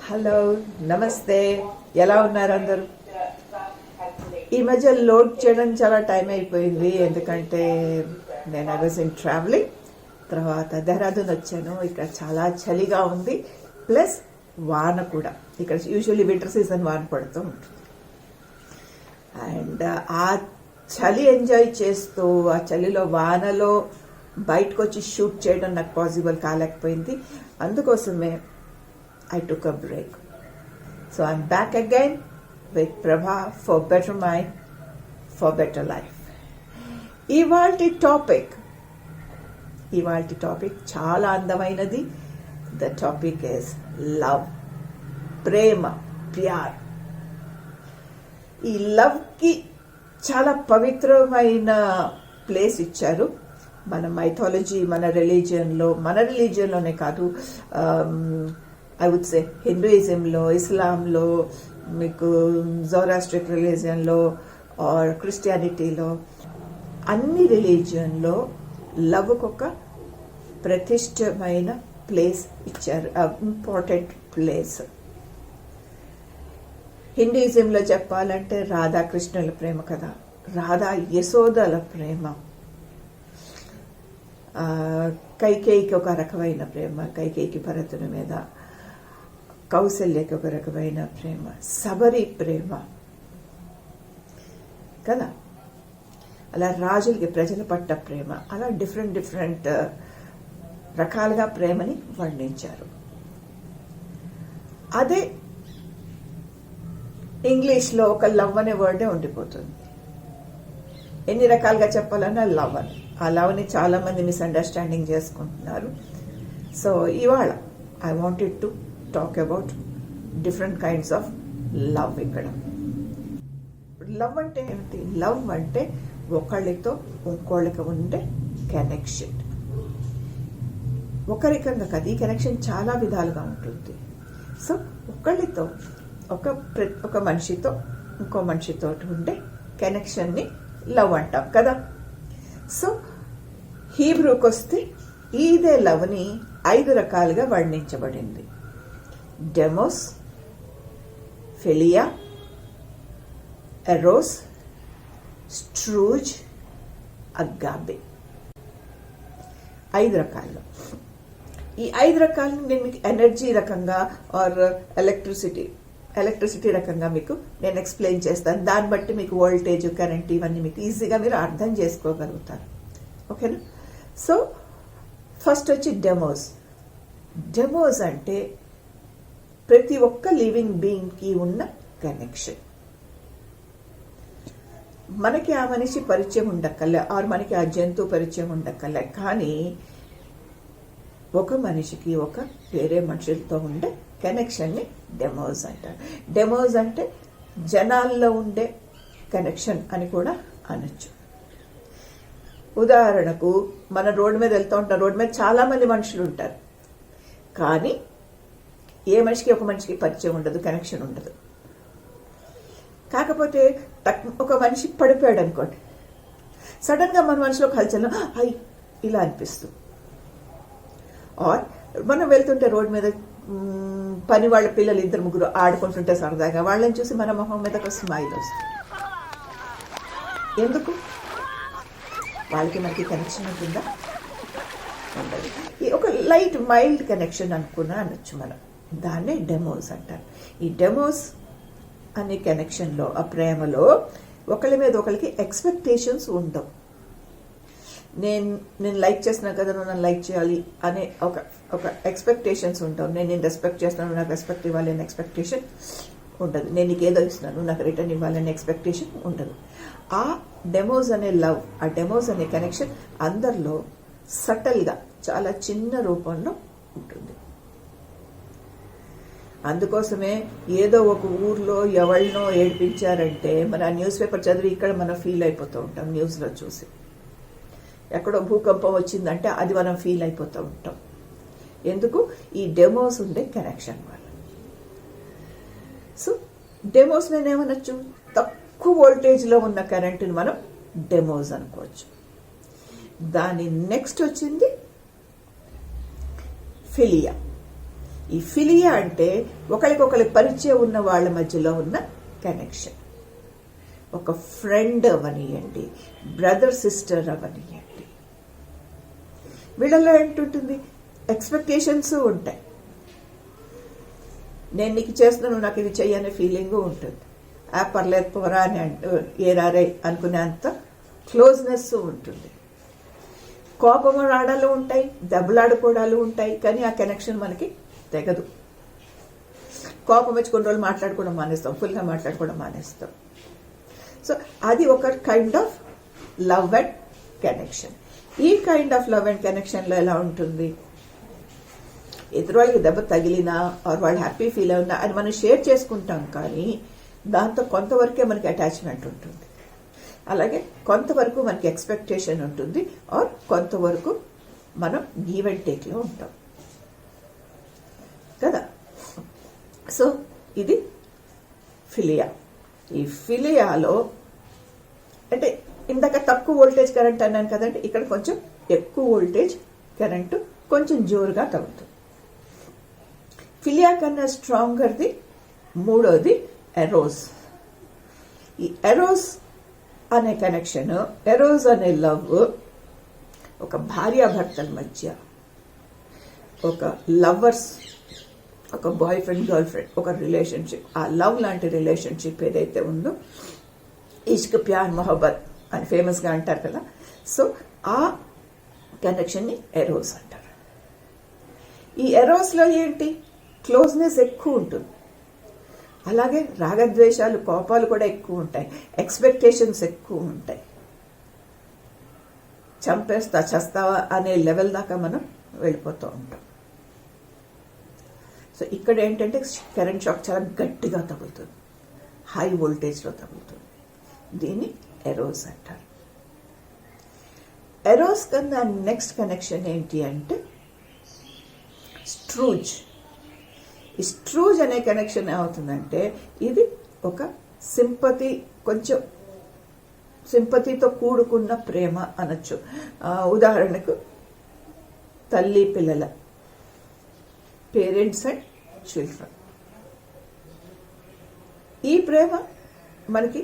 Hello, నమస్తే. ఎలా ఉన్నారు అందరూ? ఈ మధ్య లోడ్ చేయడం చాలా టైం అయిపోయింది, ఎందుకంటే నేను ఐ వాజ్ ఇన్ ట్రావెలింగ్. తర్వాత దెహ్రాదూన్ వచ్చాను. ఇక్కడ చాలా చలిగా ఉంది, ప్లస్ వాన కూడా. ఇక్కడ యూజువల్లీ వింటర్ సీజన్ వాన పడుతూ ఉంటుంది. అండ్ ఆ చలి ఎంజాయ్ చేస్తూ ఆ చలిలో వానలో బయటకు వచ్చి షూట్ చేయడం నాకు పాసిబుల్ కాలేకపోయింది. అందుకోసమే I took a break. So I'm back again with Prabha for better mind, for better life. ఇవాల్టి టాపిక్ చాలా అందమైనది. The topic is love, ప్రేమ, ప్యార్. ఈ లవ్కి చాలా పవిత్రమైన ప్లేస్ ఇచ్చారు మన మైథాలజీ, మన రిలీజియన్లోనే కాదు, ఐ వుడ్ సే హిందూయిజంలో, ఇస్లాంలో, మీకు జోరాస్ట్రిక్ రిలీజియన్లో ఆర్ క్రిస్టియానిటీలో, అన్ని రిలీజియన్లో లవ్కు ఒక ప్రతిష్టమైన ప్లేస్ ఇచ్చారు, ఇంపార్టెంట్ ప్లేస్. హిందూయిజంలో చెప్పాలంటే రాధాకృష్ణుల ప్రేమ కదా, రాధా యశోదల ప్రేమ, కైకేయికి ఒక రకమైన ప్రేమ, కైకేయికి భరతుని మీద, కౌసల్యకి ఒక రకమైన ప్రేమ, శబరి ప్రేమ కదా, అలా రాజులకి ప్రజల పట్ల ప్రేమ, అలా డిఫరెంట్ రకాలుగా ప్రేమని వర్ణించారు. అదే ఇంగ్లీష్లో ఒక లవ్ అనే వర్డే ఉండిపోతుంది. ఎన్ని రకాలుగా చెప్పాలన్నా లవ్ అని. ఆ లవ్ని చాలా మంది మిస్అండర్స్టాండింగ్ చేసుకుంటున్నారు. సో ఇవాళ I wanted to talk about different kinds of love. ఇక్కడ లవ్ అంటే ఏమిటి? లవ్ అంటే ఒకళ్ళతో ఇంకోళ్ళకి ఉండే కనెక్షన్. ఒకరికంగా కాదు, ఈ కనెక్షన్ చాలా విధాలుగా ఉంటుంది. సో ఒకళ్ళతో ఒక మనిషితో ఇంకో మనిషితో ఉండే కనెక్షన్ని లవ్ అంటాం కదా. సో హీబ్రూకి వస్తే ఇదే లవ్ని 5 రకాలుగా వర్ణించబడింది. Demos, philia, eros, storge, agape. 5 రకాలు. ఈ 5 రకాలను నేను మీకు ఎనర్జీ రకంగా ఆర్ ఎలక్ట్రిసిటీ రకంగా మీకు నేను ఎక్స్ప్లెయిన్ చేస్తాను. దాన్ని బట్టి మీకు వోల్టేజ్, కరెంట్ ఇవన్నీ మీకు ఈజీగా మీరు అర్థం చేసుకోగలుగుతారు. ఓకేనా? సో ఫస్ట్ వచ్చి డెమోస్. డెమోస్ అంటే ప్రతి ఒక్క లివింగ్ బీయింగ్కి ఉన్న కనెక్షన్. మనకి ఆ మనిషి పరిచయం ఉండక్కర్లే, ఆర్ మనకి ఆ జంతువు పరిచయం ఉండక్కర్లే, కానీ ఒక మనిషికి ఒక వేరే మనుషులతో ఉండే కనెక్షన్ని డెమోస్ అంటారు. డెమోస్ అంటే జనాల్లో ఉండే కనెక్షన్ అని కూడా అనొచ్చు. ఉదాహరణకు మన రోడ్డు మీద వెళ్తూ ఉంటాం, రోడ్డు మీద చాలా మంది మనుషులు ఉంటారు, కానీ ఏ మనిషికి ఒక మనిషికి పరిచయం ఉండదు, కనెక్షన్ ఉండదు. కాకపోతే ఒక మనిషి పడిపోయాడు అనుకోండి, సడన్గా మన మనసులో హల్చల్ అయ్యి ఇలా అనిపిస్తుంది. ఆర్ మనం వెళ్తుంటే రోడ్డు మీద పని వాళ్ళ పిల్లలు 2-3 ఆడుకుంటుంటే సరదాగా వాళ్ళని చూసి మన మొహం మీద ఒక స్మైల్ వస్తుంది. ఎందుకు? వాళ్ళకి మనకి కనెక్షన్ ఉంటుందా? ఉండదు. ఒక లైట్ మైల్డ్ కనెక్షన్ అనొచ్చు మనం. దాన్నే డెమోస్ అంటారు. ఈ డెమోస్ అనే కనెక్షన్లో, ఆ ప్రేమలో ఒకళ్ళ మీద ఒకరికి ఎక్స్పెక్టేషన్స్ ఉండవు. నేను లైక్ చేస్తున్నాను కదా, నువ్వు నన్ను లైక్ చేయాలి అనే ఒక ఎక్స్పెక్టేషన్స్ ఉండవు. నేను రెస్పెక్ట్ చేస్తున్నాను, నాకు రెస్పెక్ట్ ఇవ్వాలి అనే ఎక్స్పెక్టేషన్ ఉండదు. నేను నీకు ఏదో ఇస్తున్నాను, నాకు రిటర్న్ ఇవ్వాలనే ఎక్స్పెక్టేషన్ ఉండదు. ఆ డెమోస్ అనే లవ్, ఆ డెమోస్ అనే కనెక్షన్ అందరిలో సటల్గా చాలా చిన్న రూపంలో ఉంటుంది. అందుకోసమే ఏదో ఒక ఊర్లో ఎవరినో ఏడిపించారంటే మన న్యూస్ పేపర్ చదివి ఇక్కడ మనం ఫీల్ అయిపోతూ ఉంటాం. న్యూస్లో చూసి ఎక్కడో భూకంపం వచ్చిందంటే అది మనం ఫీల్ అయిపోతూ ఉంటాం. ఎందుకు? ఈ డెమోస్ ఉండే కనెక్షన్ వల్ల. సో డెమోస్ నేనేమనొచ్చు? తక్కువ వోల్టేజ్లో ఉన్న కరెంటుని మనం డెమోస్ అనుకోవచ్చు. దాని నెక్స్ట్ వచ్చింది ఫిలియా. ఈ ఫిలియా అంటే ఒకరికొకరి పరిచయం ఉన్న వాళ్ళ మధ్యలో ఉన్న కనెక్షన్. ఒక ఫ్రెండ్ అవనియండి, బ్రదర్ సిస్టర్ అవనియండి, వీళ్ళలో ఏంటుంటుంది, ఎక్స్పెక్టేషన్స్ ఉంటాయి. నేను నీకు చేస్తున్నాను, నాకు ఇది చెయ్యనే ఫీలింగ్ ఉంటుంది. పర్లేదు పోరా అని ఏరారే అనుకునేంత క్లోజ్నెస్ ఉంటుంది. కోపం ఆడాలు ఉంటాయి, దెబ్బలాడుకోవడాలు ఉంటాయి, కానీ ఆ కనెక్షన్ మనకి తెగదు. కోపం వచ్చి కొన్ని రోజులు మాట్లాడుకోవడం మానేస్తాం, ఫుల్గా మాట్లాడుకోవడం మానేస్తాం. సో అది ఒక kind of love and connection. ఈ కైండ్ ఆఫ్ లవ్ అండ్ కనెక్షన్లో ఎలా ఉంటుంది, ఎదురు వాళ్ళకి దెబ్బ తగిలినా ఆర్ వాళ్ళు హ్యాపీ ఫీల్ అవునా అని మనం షేర్ చేసుకుంటాం, కానీ దాంతో కొంతవరకే మనకి అటాచ్మెంట్ ఉంటుంది. అలాగే కొంతవరకు మనకి ఎక్స్పెక్టేషన్ ఉంటుంది, ఆర్ కొంతవరకు మనం గివ్ అండ్ టేక్లో ఉంటాం కదా. సో ఇది ఫిలియా. ఈ ఫిలియాలో అంటే ఇందాక తక్కువ వోల్టేజ్ కరెంట్ అన్నాను కదండి, ఇక్కడ కొంచెం ఎక్కువ వోల్టేజ్ కరెంటు కొంచెం జోరుగా తగ్గుతుంది. ఫిలియా కన్నా స్ట్రాంగర్ది మూడోది ఎరోస్. ఈ ఎరోస్ అనే కనెక్షన్, ఎరోస్ అనే లవ్ ఒక భార్యాభర్తల మధ్య, ఒక లవర్స్, ఒక బాయ్ ఫ్రెండ్ గర్ల్ ఫ్రెండ్ ఒక రిలేషన్షిప్, ఆ లవ్ లాంటి రిలేషన్షిప్ ఏదైతే ఉందో, ఇష్క్ ప్యార్ మొహబ్బత్ అని ఫేమస్గా అంటారు కదా. సో ఆ కనెక్షన్ని ఎరోస్ అంటారు. ఈ ఎరోస్లో ఏంటి, క్లోజ్నెస్ ఎక్కువ ఉంటుంది, అలాగే రాగద్వేషాలు కోపాలు కూడా ఎక్కువ ఉంటాయి, ఎక్స్పెక్టేషన్స్ ఎక్కువ ఉంటాయి. చంపేస్తా చస్తావా అనే లెవెల్ దాకా మనం వెళ్ళిపోతూ ఉంటాం. సో ఇక్కడ ఏంటంటే కరెంట్ షాక్ చాలా గట్టిగా తగులుతుంది, హై వోల్టేజ్లో తగులుతుంది. దీన్ని ఎరోస్ అంటారు. ఎరోస్ కన్నా నెక్స్ట్ కనెక్షన్ ఏంటి అంటే స్ట్రూజ్. ఈ స్ట్రూజ్ అనే కనెక్షన్ ఏమవుతుందంటే ఇది ఒక సింపతి, కొంచెం సింపతితో కూడుకున్న ప్రేమ అనొచ్చు. ఉదాహరణకు తల్లి పిల్లల, పేరెంట్స్ అండ్ చిల్డ్రన్. ఈ ప్రేమ మనకి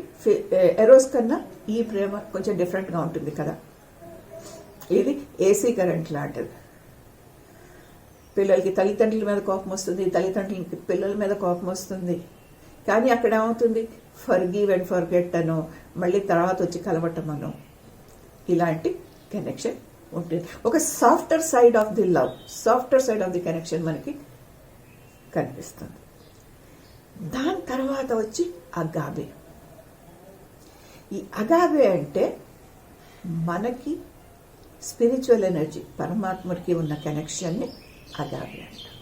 ఎరోస్ కన్నా ఈ ప్రేమ కొంచెం డిఫరెంట్గా ఉంటుంది కదా. ఇది ఏసీ కరెంట్ లాంటిది. పిల్లలకి తల్లిదండ్రుల మీద కోపం వస్తుంది, తల్లిదండ్రులకి పిల్లల మీద కోపం వస్తుంది, కానీ అక్కడ ఏమవుతుంది, ఫర్గివ్ అండ్ ఫర్గెట్ అనో మళ్ళీ తర్వాత వచ్చి కలవటమనో ఇలాంటి కనెక్షన్ ఉంటుంది. ఒక softer side of the love, softer side of the connection మనకి కనిపిస్తుంది. దాని తర్వాత వచ్చి అగాబే. ఈ అగాబే అంటే మనకి స్పిరిచువల్ ఎనర్జీ, పరమాత్మకి ఉన్న కనెక్షన్ని అగాబే అంటారు.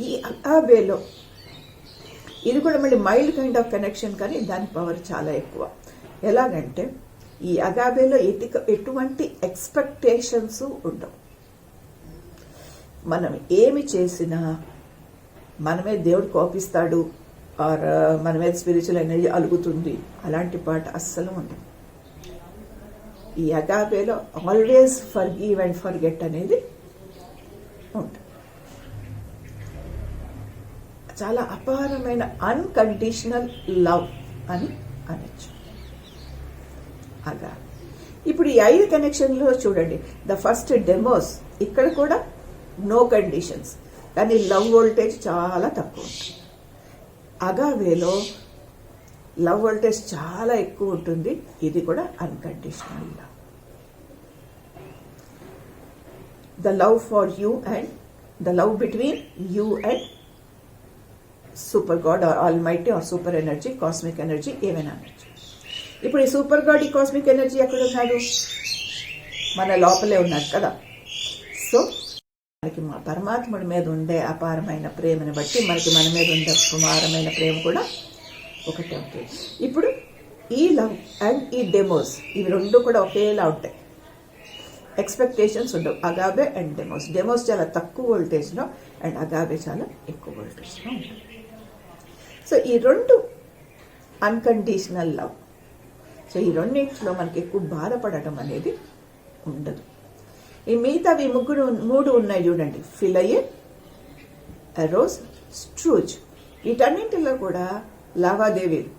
ఈ అగాబేలో ఇది కూడా మళ్ళీ మైల్డ్ కైండ్ ఆఫ్ కనెక్షన్, కానీ దాని పవర్ చాలా ఎక్కువ. ఎలాగంటే ఈ అగాబేలో ఎటువంటి ఎక్స్పెక్టేషన్స్ ఉండవు. మనం ఏమి చేసినా మనమే దేవుడు కోపిస్తాడు ఆర్ మన మీద స్పిరిచువల్ ఎనర్జీ అలుగుతుంది అలాంటి పాట అస్సలు ఉండదు. ఈ అగాబేలో ఆల్వేస్ ఫర్గివ్ అండ్ ఫర్గెట్ అనేది ఉంటుంది. చాలా అపారమైన అన్కండిషనల్ లవ్ అని అనొచ్చు అగాబే. ఇప్పుడు ఈ 5 కనెక్షన్లో చూడండి, ద ఫస్ట్ డెమోస్, ఇక్కడ కూడా నో కండిషన్స్, కానీ లవ్ వోల్టేజ్ చాలా తక్కువ ఉంటుంది. అగాబేలో లవ్ వోల్టేజ్ చాలా ఎక్కువ ఉంటుంది, ఇది కూడా unconditional love. The love for you and the love between you and super god or almighty or super energy, cosmic energy, ఏమైనా అనొచ్చు. ఇప్పుడు ఈ సూపర్ గాడ్, ఈ కాస్మిక్ ఎనర్జీ ఎక్కడ ఉన్నాడు, మన లోపలే ఉన్నాడు కదా. సో మనకి మా పరమాత్ముడి మీద ఉండే అపారమైన ప్రేమను బట్టి మనకి మన మీద ఉండే అపారమైన ప్రేమ కూడా ఒకటే ఉంటుంది. ఇప్పుడు ఈ లవ్ అండ్ ఈ డెమోస్, ఇవి రెండు కూడా ఒకేలా ఉంటాయి, ఎక్స్పెక్టేషన్స్ ఉండవు. అగాబే అండ్ డెమోస్. డెమోస్ చాలా తక్కువ వోల్టేజ్లో అండ్ అగాబే చాలా ఎక్కువ వోల్టేజ్లో ఉంటుంది. సో ఈ రెండు అన్కండిషనల్ లవ్. సో ఈ రెండింటిలో మనకి ఎక్కువ బాధపడటం అనేది ఉండదు. ఈ మిగతావి మూడు ఉన్నాయి చూడండి, ఫిలయే, ఎరోస్, స్ట్రూజ్. వీటన్నింటిలో కూడా లావాదేవీలు,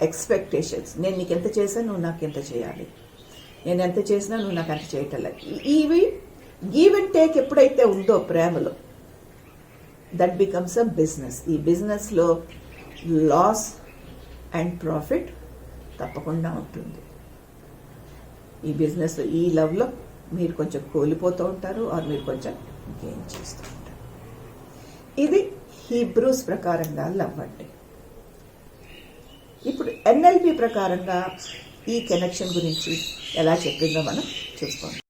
ఎక్స్పెక్టేషన్స్. నేను నీకు ఎంత చేశాను, నువ్వు నాకు ఎంత చేయాలి, నేను ఎంత చేసినా నువ్వు నాకు అంత చేయటం లేదు. ఇవి గివ్ అండ్ టేక్ ఎప్పుడైతే ఉందో ప్రేమలో, దట్ బికమ్స్ అ బిజినెస్. ఈ బిజినెస్లో లాస్ అండ్ ప్రాఫిట్ తప్పకుండా ఉంటుంది. ఈ బిజినెస్లో, ఈ లవ్లో మీరు కొంచెం కోల్పోతూ ఉంటారు, ఆర్ మీరు కొంచెం గెయిన్ చేస్తూ ఉంటారు. ఇది హీబ్రూస్ ప్రకారంగా లవ్ అంటే. ఇప్పుడు NLP ప్రకారంగా ఈ కనెక్షన్ గురించి ఎలా చెప్పిందో మనం చూసుకోండి.